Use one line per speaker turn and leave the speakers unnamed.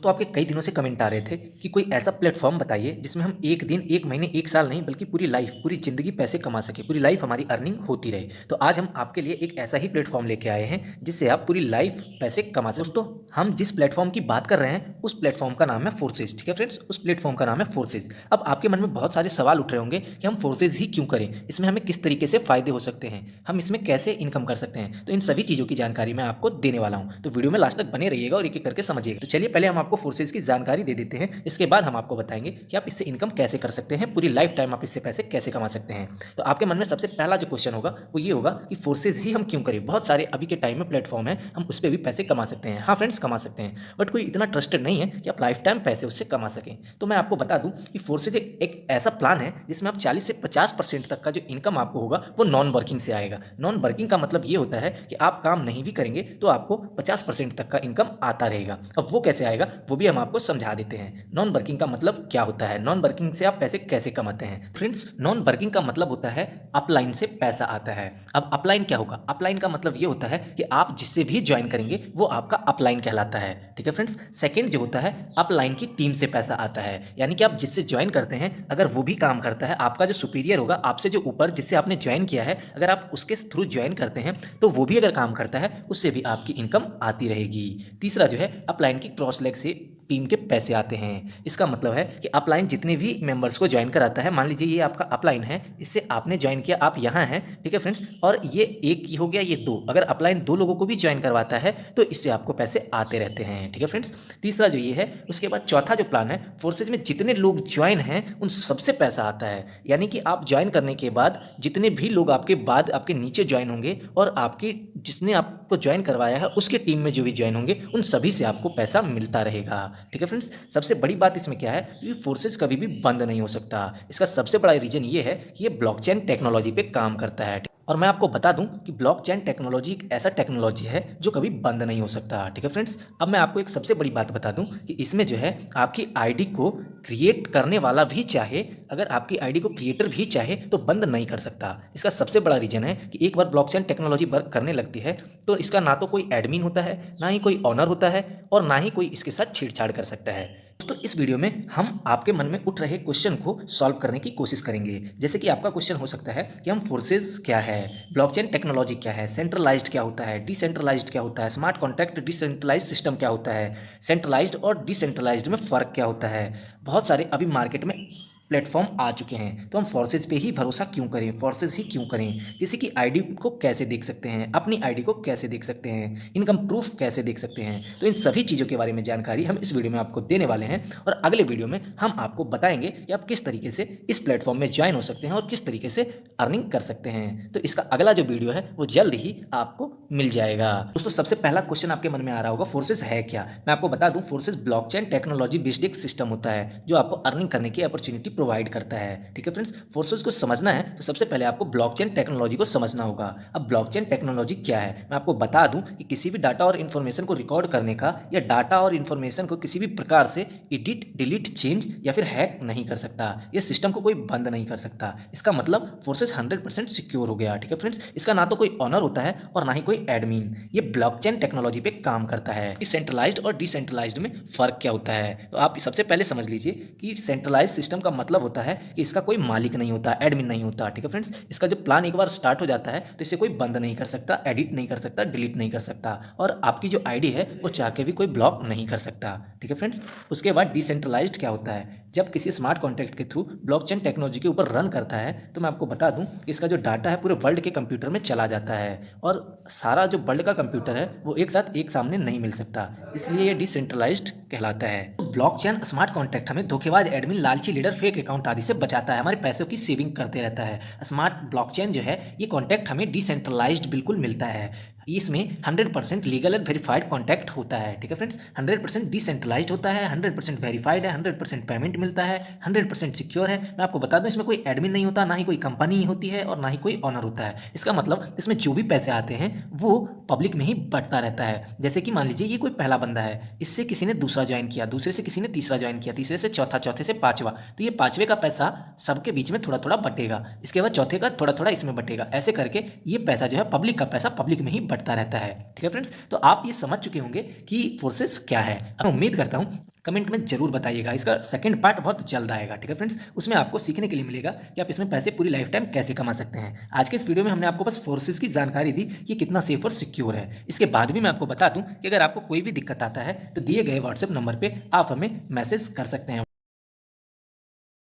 तो आपके कई दिनों से कमेंट आ रहे थे कि कोई ऐसा प्लेटफॉर्म बताइए जिसमें हम एक दिन, एक महीने, एक साल नहीं बल्कि पूरी लाइफ, पूरी ज़िंदगी पैसे कमा सकें, पूरी लाइफ हमारी अर्निंग होती रहे। तो आज हम आपके लिए एक ऐसा ही प्लेटफॉर्म लेके आए हैं जिससे आप पूरी लाइफ पैसे कमा सकें। दोस्तों, हम जिस प्लेटफॉर्म की बात कर रहे हैं उस प्लेटफॉर्म का नाम है फोर्सेज। ठीक है फ्रेंड्स, उस प्लेटफॉर्म का नाम है फोर्सेज। अब आपके मन में बहुत सारे सवाल उठ रहे होंगे कि हम फोर्सेज ही क्यों करें, इसमें हमें किस तरीके से फायदे हो सकते हैं, हम इसमें कैसे इनकम कर सकते हैं। तो इन सभी चीज़ों की जानकारी मैं आपको देने वाला हूँ, तो वीडियो में लास्ट तक बने रहिएगा और एक एक करके समझिएगा। तो चलिए पहले हम आपको फोर्सेज की जानकारी दे देते हैं, इसके बाद हम आपको बताएंगे कि आप इससे इनकम कैसे कर सकते हैं, पूरी लाइफ टाइम आप इससे पैसे कैसे कमा सकते हैं। तो आपके मन में सबसे पहला जो क्वेश्चन होगा वो ये होगा कि फोर्सेज ही हम क्यों करें। बहुत सारे अभी के टाइम में प्लेटफॉर्म है, हम उस पर भी पैसे कमा सकते हैं। हाँ फ्रेंड्स, कमा सकते हैं, बट कोई इतना ट्रस्टेड नहीं है कि आप लाइफ टाइम पैसे उससे कमा सकें। तो मैं आपको बता दूं कि फोर्सेज एक ऐसा प्लान है जिसमें आप 40 से 50% तक का जो इनकम आपको होगा वो नॉन वर्किंग से आएगा। नॉन वर्किंग का मतलब ये होता है कि आप काम नहीं भी करेंगे तो आपको 50% तक का इनकम आता रहेगा। अब वो कैसे आएगा वो भी हम आपको समझा देते हैं। नॉन वर्किंग का मतलब क्या होता है, नॉन वर्किंग से आप पैसे कैसे कमाते हैं। फ्रेंड्स, नॉन वर्किंग का मतलब होता है अपलाइन से पैसा आता है। अब अपलाइन क्या होगा, अपलाइन का मतलब ये होता है कि आप जिससे भी ज्वाइन करेंगे वो आपका अपलाइन कहलाता है। ठीक है फ्रेंड्स, सेकंड जो होता है अपलाइन की टीम से पैसा आता है, यानी कि आप जिससे ज्वाइन करते हैं अगर वो भी काम करता है, आपका जो सुपीरियर होगा, आपसे जो ऊपर जिससे आपने ज्वाइन किया है, अगर आप उसके थ्रू ज्वाइन करते हैं तो वो भी अगर काम करता है उससे भी आपकी इनकम आती रहेगी। तीसरा जो है अपलाइन की क्रॉस लेग से टीम के पैसे आते हैं। इसका मतलब है कि अपलाइन जितने भी मेंबर्स को ज्वाइन कराता है, मान लीजिए ये आपका अपलाइन है, इससे आपने ज्वाइन किया, आप यहाँ हैं, ठीक है फ्रेंड्स, और ये एक ही हो गया, ये दो, अगर अपलाइन दो लोगों को भी ज्वाइन करवाता है तो इससे आपको पैसे आते रहते हैं। ठीक है फ्रेंड्स, तीसरा जो ये है, उसके बाद चौथा जो प्लान है, फोर्सेज में जितने लोग ज्वाइन हैं उन सबसे पैसा आता है। यानी कि आप ज्वाइन करने के बाद जितने भी लोग आपके बाद आपके नीचे ज्वाइन होंगे और आपकी जिसने आपको ज्वाइन करवाया है उसके टीम में जो भी ज्वाइन होंगे उन सभी से आपको पैसा मिलता रहेगा। ठीक है फ्रेंड्स, सबसे बड़ी बात इसमें क्या है कि फोर्सेज कभी भी बंद नहीं हो सकता। इसका सबसे बड़ा रीजन ये है कि ये ब्लॉकचेन टेक्नोलॉजी पे काम करता है। और मैं आपको बता दूं कि ब्लॉकचेन टेक्नोलॉजी एक ऐसा टेक्नोलॉजी है जो कभी बंद नहीं हो सकता। ठीक है फ्रेंड्स, अब मैं आपको एक सबसे बड़ी बात बता दूं कि इसमें जो है आपकी आईडी को क्रिएट करने वाला भी चाहे, अगर आपकी आईडी को क्रिएटर भी चाहे तो बंद नहीं कर सकता। इसका सबसे बड़ा रीजन है कि एक बार ब्लॉकचेन टेक्नोलॉजी वर्क करने लगती है तो इसका ना तो कोई एडमिन होता है, ना ही कोई ऑनर होता है, और ना ही कोई इसके साथ छेड़छाड़ कर सकता है। दोस्तों, इस वीडियो में हम आपके मन में उठ रहे क्वेश्चन को सॉल्व करने की कोशिश करेंगे। जैसे कि आपका क्वेश्चन हो सकता है कि हम फोर्सेज क्या है, ब्लॉकचेन टेक्नोलॉजी क्या है, सेंट्रलाइज्ड क्या होता है, डिसेंट्रलाइज्ड क्या होता है, स्मार्ट कॉन्ट्रैक्ट डिसेंट्रलाइज्ड सिस्टम क्या होता है, सेंट्रलाइज्ड और डिसेंट्रलाइज्ड में फ़र्क क्या होता है। बहुत सारे अभी मार्केट में प्लेटफॉर्म आ चुके हैं, तो हम फोर्सेज पे ही भरोसा क्यों करें, फोर्सेज ही क्यों करें। किसी की आईडी को कैसे देख सकते हैं, अपनी आईडी को कैसे देख सकते हैं, इनकम प्रूफ कैसे देख सकते हैं। तो इन सभी चीज़ों के बारे में जानकारी हम इस वीडियो में आपको देने वाले हैं, और अगले वीडियो में हम आपको बताएंगे कि आप किस तरीके से इस प्लेटफॉर्म में ज्वाइन हो सकते हैं और किस तरीके से अर्निंग कर सकते हैं। तो इसका अगला जो वीडियो है वो जल्द ही आपको मिल जाएगा। दोस्तों, सबसे पहला क्वेश्चन आपके मन में आ रहा होगा, फोर्सेज है क्या। मैं आपको बता दूं, फोर्सेज ब्लॉकचेन टेक्नोलॉजी बेस्ड एक सिस्टम होता है जो आपको अर्निंग करने की अपॉर्चुनिटी प्रोवाइड करता है। ठीक है फ्रेंड्स, फोर्सेज को समझना है तो सबसे पहले आपको ब्लॉकचेन टेक्नोलॉजी को समझना होगा। अब ब्लॉकचेन टेक्नोलॉजी क्या है, मैं आपको बता दूं कि किसी भी डाटा और इन्फॉर्मेशन को रिकॉर्ड करने का या डाटा और इन्फॉर्मेशन को किसी भी प्रकार से एडिट, डिलीट, चेंज या फिर हैक नहीं कर सकता। ये सिस्टम को कोई बंद नहीं कर सकता। इसका मतलब फोर्सेज 100% सिक्योर हो गया। ठीक है फ्रेंड्स, इसका ना तो कोई ऑनर होता है और ना ही कोई एडमिन। ये ब्लॉकचेन टेक्नोलॉजी पे काम करता है। इस सेंट्रलाइज्ड और डिसेंट्रलाइज्ड में फर्क क्या होता है, तो आप सबसे पहले समझ लीजिए कि सेंट्रलाइज्ड सिस्टम का मतलब होता है कि इसका कोई मालिक नहीं होता, एडमिन नहीं होता। ठीक है फ्रेंड्स, इसका जो प्लान एक बार स्टार्ट हो जाता है तो इसे कोई बंद नहीं कर सकता, एडिट नहीं कर सकता, डिलीट नहीं कर सकता, और आपकी जो आईडी है वो चाह के भी कोई ब्लॉक नहीं कर सकता। ठीक है फ्रेंड्स, उसके बाद डिसेंट्रलाइज्ड क्या होता है, जब किसी स्मार्ट कॉन्ट्रैक्ट के थ्रू ब्लॉकचेन टेक्नोलॉजी के ऊपर रन करता है तो मैं आपको बता दूं कि इसका जो डाटा है पूरे वर्ल्ड के कंप्यूटर में चला जाता है, और सारा जो वर्ल्ड का कंप्यूटर है वो एक साथ एक सामने नहीं मिल सकता, इसलिए ये डिसेंट्रलाइज्ड कहलाता है। ब्लॉकचेन स्मार्ट कॉन्ट्रैक्ट हमें धोखेबाज एडमिन, लालची लीडर, फेक अकाउंट आदि से बचाता है, हमारे पैसों की सेविंग करते रहता है। स्मार्ट ब्लॉकचेन जो है ये कॉन्टैक्ट हमें डिसेंट्रलाइज्ड बिल्कुल मिलता है। इसमें 100% लीगल एंड वेरीफाइड कॉन्टैक्ट होता है। ठीक है फ्रेंड्स, 100% डिसेंट्रलाइज्ड होता है, 100% वेरीफाइड है, 100% पेमेंट मिलता है, 100% सिक्योर है। मैं आपको बता दूं इसमें कोई एडमिन नहीं होता, ना ही कोई कंपनी होती है और ना ही कोई ऑनर होता है। इसका मतलब इसमें जो भी पैसे आते हैं वो पब्लिक में ही बढ़ता रहता है। जैसे कि मान लीजिए ये कोई पहला बंदा है, इससे किसी ने दूसरा ज्वाइन किया, दूसरे से किसी ने तीसरा ज्वाइन किया, तीसरे से चौथा, चौथे से पांचवा, तो ये पांचवे का पैसा सबके बीच में थोड़ा थोड़ा बटेगा, इसके बाद चौथे का थोड़ा थोड़ा इसमें बटेगा, ऐसे करके ये पैसा जो है पब्लिक का पैसा पब्लिक में ही कटता रहता है। ठीक है फ्रेंड्स, तो आप ये समझ चुके होंगे कि फोर्सेस क्या है। मैं उम्मीद करता हूँ कमेंट में जरूर बताइएगा। इसका सेकंड पार्ट बहुत जल्द आएगा। ठीक है फ्रेंड्स, उसमें आपको सीखने के लिए मिलेगा कि आप इसमें पैसे पूरी लाइफ टाइम कैसे कमा सकते हैं। आज के इस वीडियो में हमने आपको बस फोर्सेस की जानकारी दी कि कितना सेफ और सिक्योर है। इसके बाद भी मैं आपको बता दूं कि अगर आपको कोई भी दिक्कत आता है तो दिए गए व्हाट्सएप नंबर पर आप हमें मैसेज कर सकते हैं।